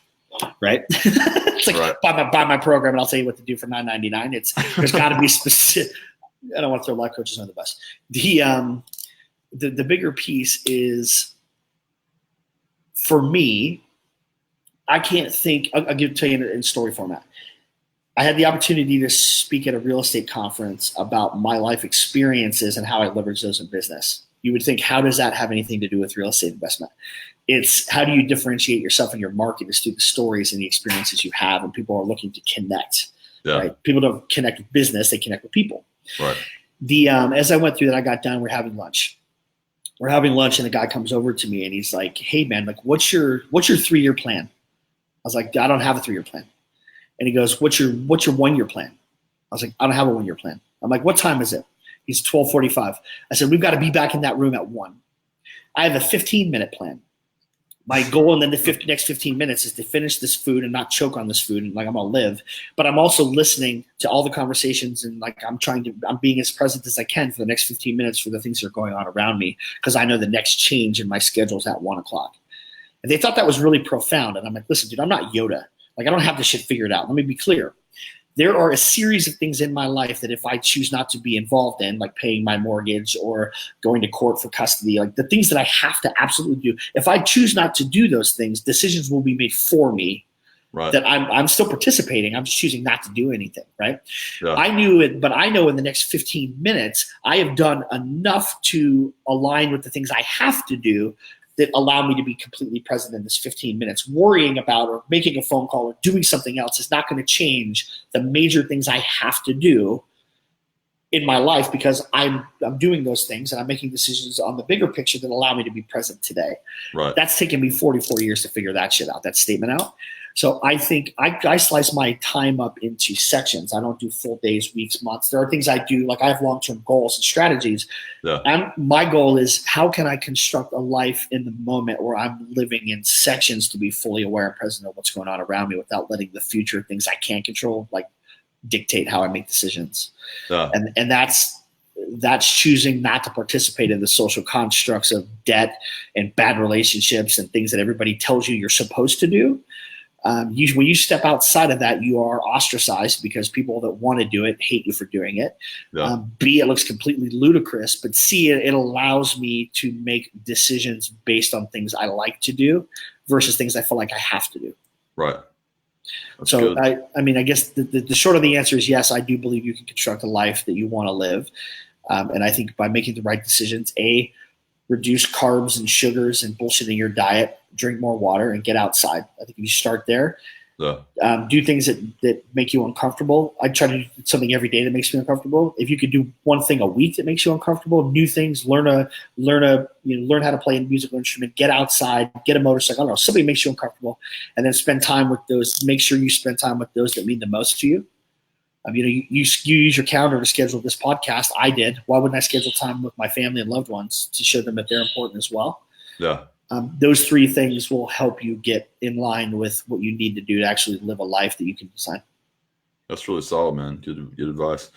right? It's like buy my program and I'll tell you what to do for $9.99. There's got to be specific. I don't want to throw life coaches under the bus. The bigger piece is, for me, I can't think. I'll tell you in story format. I had the opportunity to speak at a real estate conference about my life experiences and how I leverage those in business. You would think, how does that have anything to do with real estate investment? It's how do you differentiate yourself in your market is through the stories and the experiences you have, and people are looking to connect. Yeah. Right? People don't connect with business; they connect with people. Right. As I went through that, I got done. We're having lunch. And the guy comes over to me and he's like, "Hey, man, like, what's your 3-year plan?" I was like, "I don't have a 3-year plan." And he goes, what's your 1-year plan? I was like, I don't have a 1-year plan. I'm like, what time is it? He's 12:45. I said, we've got to be back in that room at 1. I have a 15-minute plan. My goal in the next 15 minutes is to finish this food and not choke on this food, and like I'm gonna live. But I'm also listening to all the conversations, and like I'm being as present as I can for the next 15 minutes for the things that are going on around me, because I know the next change in my schedule is at 1:00. And they thought that was really profound. And I'm like, listen, dude, I'm not Yoda. Like, I don't have this shit figured out. Let me be clear. There are a series of things in my life that if I choose not to be involved in, like paying my mortgage or going to court for custody, like the things that I have to absolutely do, if I choose not to do those things, decisions will be made for me. Right. That I'm still participating. I'm just choosing not to do anything, right? Yeah. I knew it, but I know in the next 15 minutes, I have done enough to align with the things I have to do that allow me to be completely present in this 15 minutes. Worrying about or making a phone call or doing something else is not going to change the major things I have to do in my life, because I'm doing those things and I'm making decisions on the bigger picture that allow me to be present today. Right. That's taken me 44 years to figure that shit out, that statement out. So I think I slice my time up into sections. I don't do full days, weeks, months. There are things I do, like I have long-term goals and strategies. Yeah. And my goal is, how can I construct a life in the moment where I'm living in sections to be fully aware and present of what's going on around me without letting the future things I can't control, like, dictate how I make decisions. Yeah. And that's choosing not to participate in the social constructs of debt and bad relationships and things that everybody tells you you're supposed to do. When you step outside of that, you are ostracized because people that want to do it hate you for doing it. Yeah. B, it looks completely ludicrous, but C, it allows me to make decisions based on things I like to do versus things I feel like I have to do. Right. That's so good. I mean, I guess the short of the answer is yes, I do believe you can construct a life that you want to live. And I think by making the right decisions, A, reduce carbs and sugars and bullshit in your diet, drink more water, and get outside. I think if you start there, Yeah. Do things that make you uncomfortable. I try to do something every day that makes me uncomfortable. If you could do one thing a week that makes you uncomfortable, new things, learn how to play a musical instrument, get outside, get a motorcycle. I don't know, something makes you uncomfortable, and then spend time with those. Make sure you spend time with those that mean the most to you. You use your calendar to schedule this podcast. I did. Why wouldn't I schedule time with my family and loved ones to show them that they're important as well? Yeah. Those three things will help you get in line with what you need to do to actually live a life that you can design. That's really solid, man. Good advice.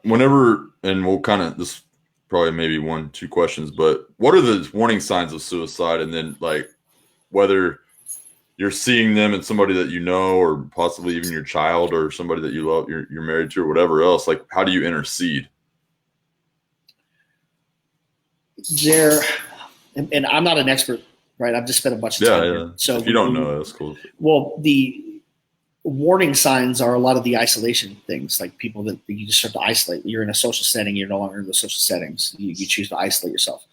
Whenever, and we'll kind of, this probably maybe 1-2 questions, but what are the warning signs of suicide? And then like whether you're seeing them in somebody that you know, or possibly even your child or somebody that you love, you're married to, or whatever else, like how do you intercede? And I'm not an expert, right? I've just spent a bunch of time here. So if you don't know, that's cool. Well, the warning signs are a lot of the isolation things, like people that you just start to isolate. You're in a social setting, you're no longer in the social settings. You choose to isolate yourself,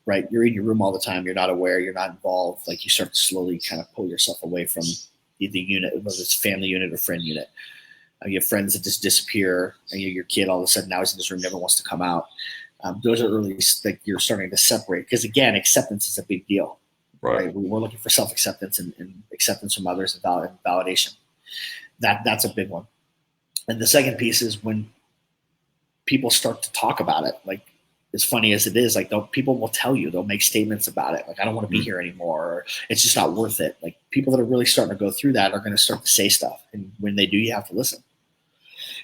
right? You're in your room all the time. You're not aware. You're not involved. Like you start to slowly kind of pull yourself away from the unit, whether it's family unit or friend unit. You have friends that just disappear, and your kid all of a sudden now he's in this room, never wants to come out. Those are early, like you're starting to separate, because again, acceptance is a big deal, right? We're looking for self-acceptance and acceptance from others and validation. That's a big one. And the second piece is when people start to talk about it, like as funny as it is, like people will tell you, they'll make statements about it. Like, I don't want to be here anymore, or it's just not worth it. Like people that are really starting to go through that are going to start to say stuff. And when they do, you have to listen.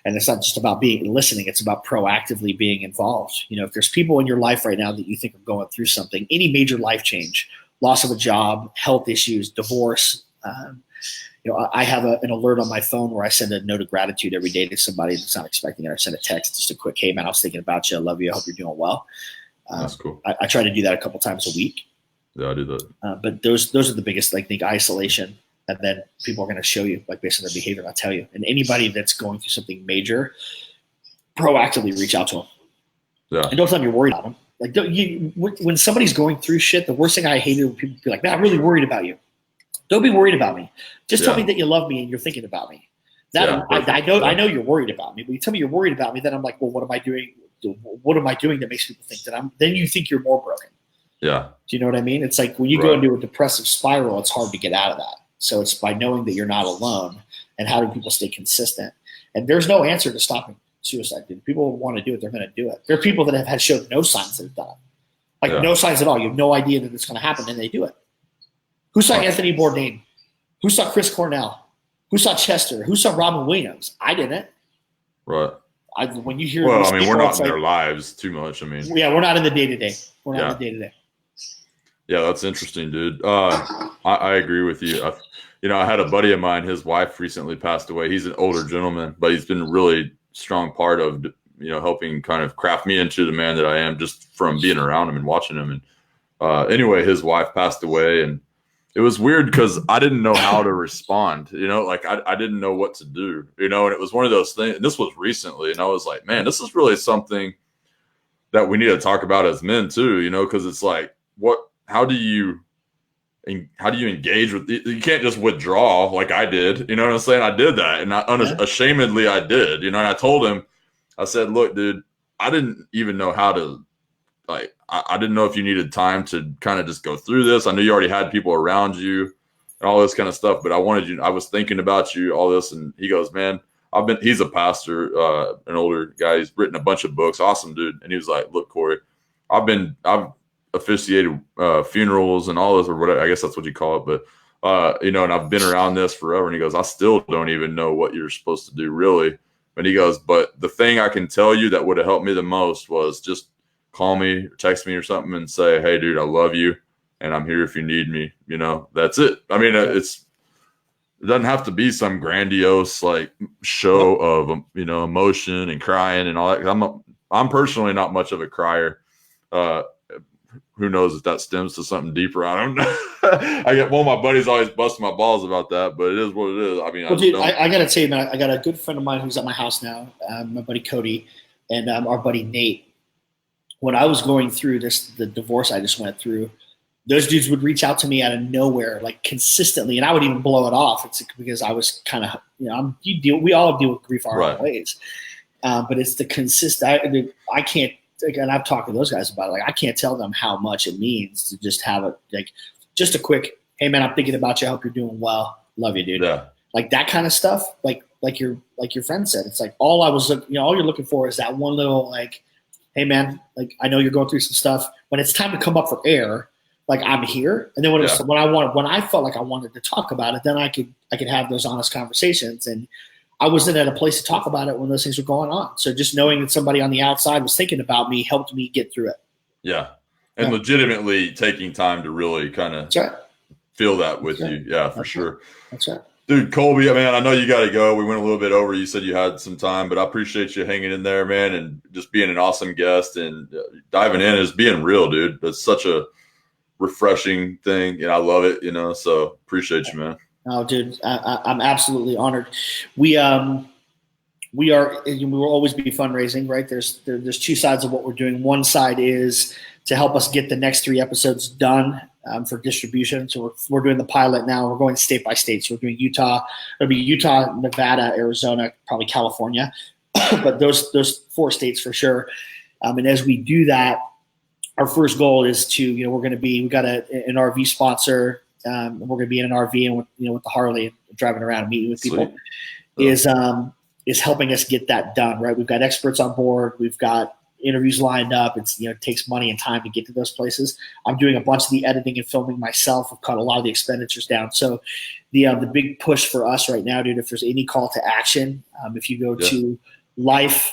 And it's not just about listening. It's about proactively being involved. If there's people in your life right now that you think are going through something, any major life change, loss of a job, health issues, divorce, I have an alert on my phone where I send a note of gratitude every day to somebody that's not expecting it, or send a text, just a quick, hey man, I was thinking about you. I love you. I hope you're doing well. That's cool. I try to do that a couple times a week. Yeah, I do that. But those are the biggest, like, think isolation. And then people are going to show you, like, based on their behavior, I'll tell you. And anybody that's going through something major, proactively reach out to them. Yeah. And don't tell them you're worried about them. Like, when somebody's going through shit, the worst thing I hate is when people be like, man, I'm really worried about you. Don't be worried about me. Just tell me that you love me and you're thinking about me. I know you're worried about me, but you tell me you're worried about me, then I'm like, well, what am I doing? What am I doing that makes people think that then you think you're more broken. Yeah. Do you know what I mean? It's like when you go into a depressive spiral, it's hard to get out of that. So it's by knowing that you're not alone, and how do people stay consistent? And there's no answer to stopping suicide. If people want to do it, they're going to do it. There are people that have showed no signs that have done it. Like no signs at all. You have no idea that it's going to happen, and they do it. Who saw Anthony Bourdain? Who saw Chris Cornell? Who saw Chester? Who saw Robin Williams? I didn't. Right. When you hear, we're not in their lives too much. Yeah, we're not in the day-to-day. We're not in the day-to-day. Yeah, that's interesting, dude. I agree with you. I had a buddy of mine. His wife recently passed away. He's an older gentleman, but he's been a really strong part of helping kind of craft me into the man that I am, just from being around him and watching him. And anyway, his wife passed away, and it was weird because I didn't know how to respond. I didn't know what to do. And it was one of those things. And this was recently, and I was like, man, this is really something that we need to talk about as men too. Because it's like, how do you engage with? You can't just withdraw like I did. You know what I'm saying? I did that, and unashamedly I did. And I told him, I said, look, dude, I didn't even know how to. I didn't know if you needed time to kind of just go through this. I knew you already had people around you and all this kind of stuff, but I was thinking about you, all this. And he goes, man, he's a pastor, an older guy. He's written a bunch of books. Awesome dude. And he was like, look, Corey, I've officiated funerals and all this, or whatever. I guess that's what you call it. But, and I've been around this forever. And he goes, I still don't even know what you're supposed to do, really. And he goes, but the thing I can tell you that would have helped me the most was just call me or text me or something and say, hey, dude, I love you, and I'm here if you need me. That's it. It doesn't have to be some grandiose show of emotion and crying and all that. I'm personally not much of a crier. Who knows if that stems to something deeper? I don't know. I get one of my buddies always busting my balls about that, but it is what it is. I gotta tell you, man, I got a good friend of mine who's at my house now, my buddy Cody, and our buddy Nate. When I was going through the divorce I just went through, those dudes would reach out to me out of nowhere, like consistently, and I would even blow it off. It's because I was kind of, we all deal with grief our own ways. But it's the consistent. I can't, and I've talked to those guys about it. Like, I can't tell them how much it means to just have it, like, just a quick, hey man, I'm thinking about you. I hope you're doing well. Love you, dude. Yeah. Like that kind of stuff. Like your friend said, it's like all you're looking for is that one little, like, hey man, like, I know you're going through some stuff. When it's time to come up for air, like, I'm here. And then when I felt like I wanted to talk about it, then I could have those honest conversations. And I wasn't at a place to talk about it when those things were going on. So just knowing that somebody on the outside was thinking about me helped me get through it. Yeah. And legitimately taking time to really kind of feel that with you. Yeah, for sure. That's right. Dude, Kolby, man, I know you got to go. We went a little bit over. You said you had some time, but I appreciate you hanging in there, man, and just being an awesome guest and diving in is being real, dude. That's such a refreshing thing, and I love it, so appreciate you, man. Oh, dude, I'm absolutely honored. We will always be fundraising, right? There's two sides of what we're doing. One side is to help us get the next 3 episodes done for distribution. So we're doing the pilot now. We're going state by state. So we're doing Utah. It'll be Utah, Nevada, Arizona, probably California, but those 4 states for sure. And as we do that, our first goal is to, we got an RV sponsor. We're going to be in an RV and with the Harley, driving around and meeting with people. Is helping us get that done, right? We've got experts on board. We've got interviews lined up. It's, it takes money and time to get to those places. I'm doing a bunch of the editing and filming myself. I've cut a lot of the expenditures down. So the big push for us right now, dude, if there's any call to action, if you go to life,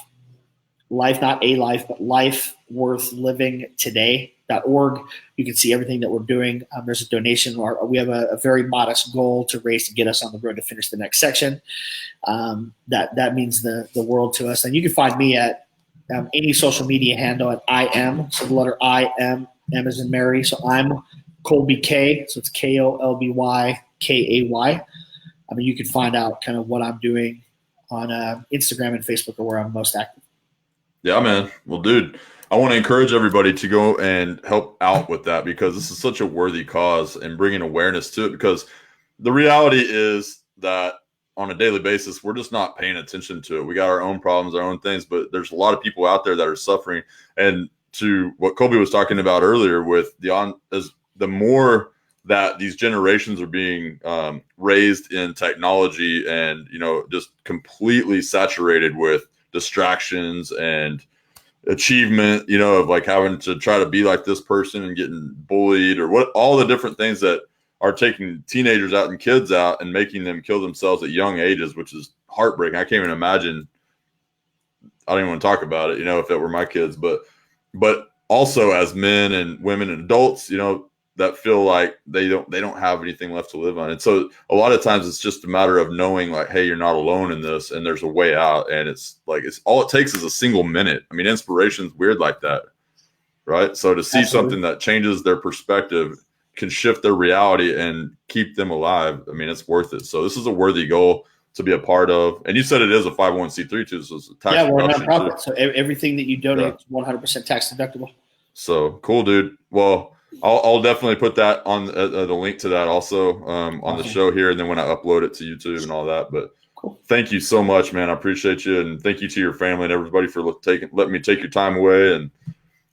not a life, but lifeworthlivingtoday.org, you can see everything that we're doing. There's a donation. We have a very modest goal to raise to get us on the road to finish the next section. That means the world to us. And you can find me at any social media handle at I am. So the letter I am, M as in Mary. So I'm Kolby K. So it's KolbyKay. You can find out kind of what I'm doing on Instagram and Facebook are where I'm most active. Yeah, man. Well, dude, I want to encourage everybody to go and help out with that because this is such a worthy cause and bringing awareness to it, because the reality is that on a daily basis, we're just not paying attention to it. We got our own problems, our own things, but there's a lot of people out there that are suffering. And to what Kolby was talking about earlier with the more that these generations are being raised in technology and, just completely saturated with distractions and achievement, of like having to try to be like this person and getting bullied or all the different things that are taking teenagers out and kids out and making them kill themselves at young ages, which is heartbreaking. I can't even imagine. I don't even want to talk about it, if it were my kids, but also as men and women and adults, that feel like they don't have anything left to live on. And so a lot of times it's just a matter of knowing like, hey, you're not alone in this and there's a way out. And it's like, it's all it takes is a single minute. I mean, inspiration's weird like that. Right. So to see something that changes their perspective can shift their reality and keep them alive. I mean, it's worth it. So this is a worthy goal to be a part of. And you said it is a 501c3 too. So it's a tax we're a deduction nonprofit. too. So everything that you donate is 100% tax deductible. So cool, dude. Well, I'll definitely put that on the link to that also on the show here. And then when I upload it to YouTube and all that, but cool. Thank you so much, man. I appreciate you. And thank you to your family and everybody for letting me take your time away. And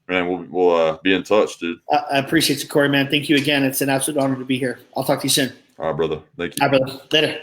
man, we'll be in touch, dude. I appreciate you, Corey, man. Thank you again. It's an absolute honor to be here. I'll talk to you soon. All right, brother. Thank you. All right, brother. Later.